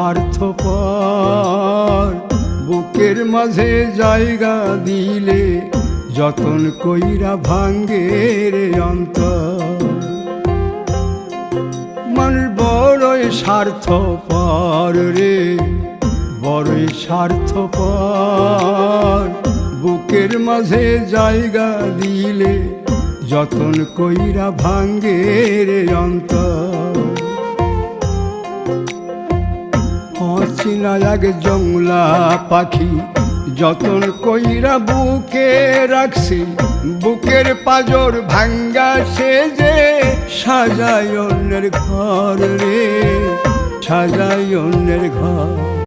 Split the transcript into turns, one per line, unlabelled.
স্বার্থপর, বুকের মাঝে জায়গা দিলে যতন কইরা ভাঙ্গে রে অন্তর। মানুষ বড়ই স্বার্থপর রে, বড়ই স্বার্থপর, বুকের মাঝে জায়গা দিলে যতন কইরা ভাঙ্গে রে অন্তর। অচিনা এক জংলা পাখি যতন কইরা বুকে রাখছি, বুকের পাজর ভাঙ্গা সে যে সাজায় অন্যের ঘর রে, সাজায় অন্যের ঘর।